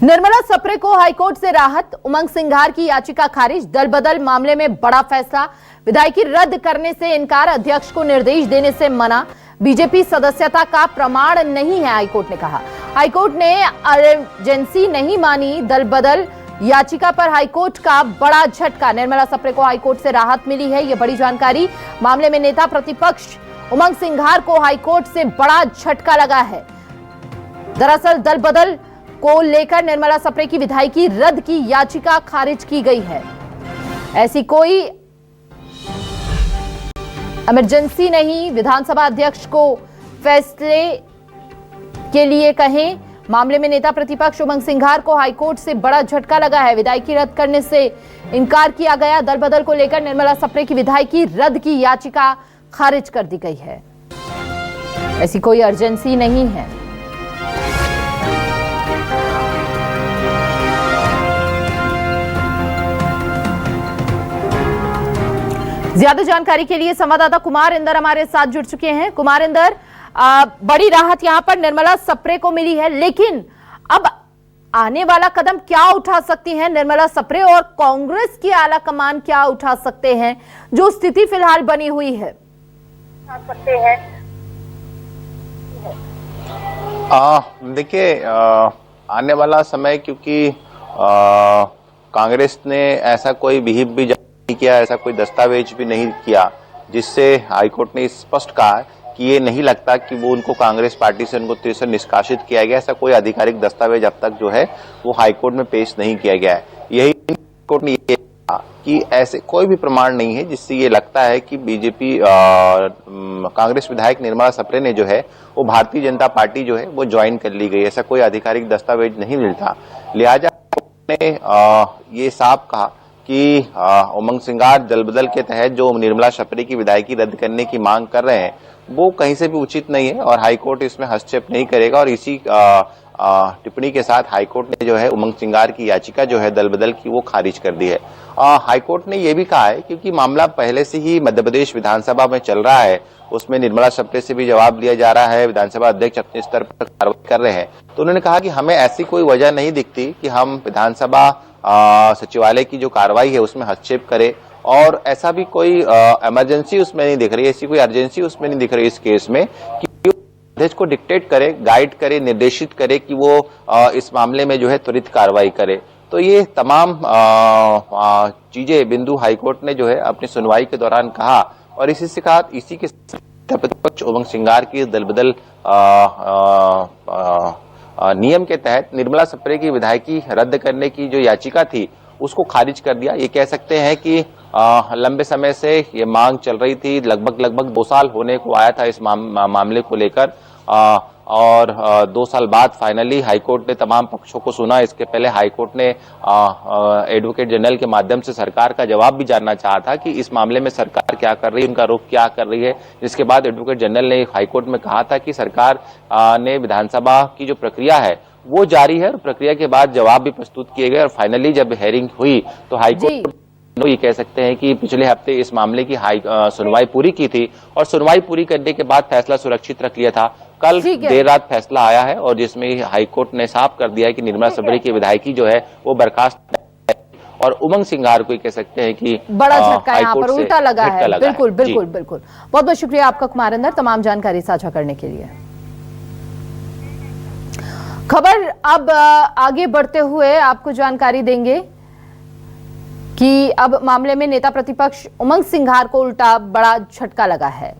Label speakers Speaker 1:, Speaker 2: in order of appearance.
Speaker 1: निर्मला सप्रे को हाईकोर्ट से राहत, उमंग सिंघार की याचिका खारिज, दल बदल मामले में बड़ा फैसला, विधायकी रद्द करने से इनकार, अध्यक्ष को निर्देश देने से मना, बीजेपी सदस्यता का प्रमाण नहीं है, हाईकोर्ट ने कहा। हाईकोर्ट ने अर्जेंसी नहीं मानी, दल बदल याचिका पर हाईकोर्ट का बड़ा झटका, निर्मला सप्रे को हाईकोर्ट से राहत मिली है, यह बड़ी जानकारी। मामले में नेता प्रतिपक्ष उमंग सिंघार को हाईकोर्ट से बड़ा झटका लगा है। दरअसल दल बदल को लेकर निर्मला सप्रे की विधायकी रद्द की याचिका खारिज की गई है। ऐसी कोई इमरजेंसी नहीं, विधानसभा अध्यक्ष को फैसले के लिए कहें। मामले में नेता प्रतिपक्ष उमंग सिंघार को हाईकोर्ट से बड़ा झटका लगा है, विधायकी रद्द करने से इनकार किया गया। दल बदल को लेकर निर्मला सप्रे की विधायकी रद्द की याचिका खारिज कर दी गई है। ऐसी कोई अर्जेंसी नहीं है। ज्यादा जानकारी के लिए संवाददाता कुमार इंदर हमारे साथ जुड़ चुके हैं। कुमार इंदर, बड़ी राहत यहां पर निर्मला सप्रे को मिली है, लेकिन अब आने वाला कदम क्या उठा सकती हैं निर्मला सप्रे और कांग्रेस की आला कमान क्या उठा सकते हैं, जो स्थिति फिलहाल बनी हुई है?
Speaker 2: देखिए, आने वाला समय, क्योंकि कांग्रेस ने ऐसा कोई विहिप भी नहीं किया, ऐसा कोई दस्तावेज भी नहीं किया जिससे हाईकोर्ट ने स्पष्ट कहा कि ये नहीं लगता कि वो उनको कांग्रेस पार्टी से उनको तिरछे निष्कासित किया गया। ऐसा कोई आधिकारिक दस्तावेज अब तक जो है वो हाईकोर्ट में पेश नहीं किया गया है। यही कोर्ट ने ये कहा कि ऐसे कोई भी प्रमाण नहीं है जिससे ये लगता है कि बीजेपी कांग्रेस विधायक निर्मला सप्रे ने जो है वो भारतीय जनता पार्टी जो है वो ज्वाइन कर ली गई। ऐसा कोई आधिकारिक दस्तावेज नहीं मिलता, लिहाजा ने ये साफ कहा कि उमंग सिंघार दल बदल के तहत जो निर्मला सप्रे की विधायकी रद्द करने की मांग कर रहे हैं वो कहीं से भी उचित नहीं है और हाईकोर्ट इसमें हस्तक्षेप नहीं करेगा। और इसी टिप्पणी के साथ हाईकोर्ट ने जो है उमंग सिंघार की याचिका जो है दल बदल की वो खारिज कर दी है। हाईकोर्ट ने ये भी कहा है क्योंकि मामला पहले से ही मध्य प्रदेश विधानसभा में चल रहा है, उसमें निर्मला सप्रे से भी जवाब लिया जा रहा है, विधानसभा अध्यक्ष अपने स्तर पर कार्रवाई कर रहे हैं, तो उन्होंने कहा कि हमें ऐसी कोई वजह नहीं दिखती कि हम विधानसभा सचिवालय की जो कार्रवाई है उसमें हस्तक्षेप करे, और ऐसा भी कोई इमरजेंसी उसमें नहीं दिख रही, ऐसी कोई अर्जेंसी उसमें नहीं दिख रही इस केस में कि अध्यक्ष को डिक्टेट करे, गाइड करे, निर्देशित करे कि वो इस मामले में जो है त्वरित कार्रवाई करे। तो ये तमाम चीजें बिंदु हाईकोर्ट ने जो है अपनी सुनवाई के दौरान कहा, और इसी के प्रतिपक्ष उमंग सिंघार की दल बदल नियम के तहत निर्मला सप्रे की विधायकी रद्द करने की जो याचिका थी उसको खारिज कर दिया। ये कह सकते हैं कि लंबे समय से ये मांग चल रही थी, लगभग 2 साल होने को आया था इस मामले को लेकर, और 2 साल बाद फाइनली हाईकोर्ट ने तमाम पक्षों को सुना। इसके पहले हाईकोर्ट ने एडवोकेट जनरल के माध्यम से सरकार का जवाब भी जानना चाहा था कि इस मामले में सरकार क्या कर रही है, उनका रुख क्या कर रही है। जिसके बाद एडवोकेट जनरल ने हाईकोर्ट में कहा था कि सरकार ने विधानसभा की जो प्रक्रिया है वो जारी है, और प्रक्रिया के बाद जवाब भी प्रस्तुत किए गए, और फाइनली जब हेयरिंग हुई तो हाईकोर्ट ये कह सकते हैं कि पिछले हफ्ते इस मामले की सुनवाई पूरी की थी, और सुनवाई पूरी करने के बाद फैसला सुरक्षित रख लिया था। कल देर रात फैसला आया है और जिसमें हाईकोर्ट ने साफ कर दिया है कि निर्मला सप्रे की विधायकी जो है वो बर्खास्त है, और उमंग सिंघार को कह सकते हैं कि
Speaker 1: बड़ा झटका यहाँ पर उल्टा लगा है। बिल्कुल बिल्कुल बिल्कुल, बहुत बहुत शुक्रिया आपका कुमार इंदर तमाम जानकारी साझा करने के लिए। खबर अब आगे बढ़ते हुए आपको जानकारी देंगे कि अब मामले में नेता प्रतिपक्ष उमंग सिंघार को उल्टा बड़ा झटका लगा है।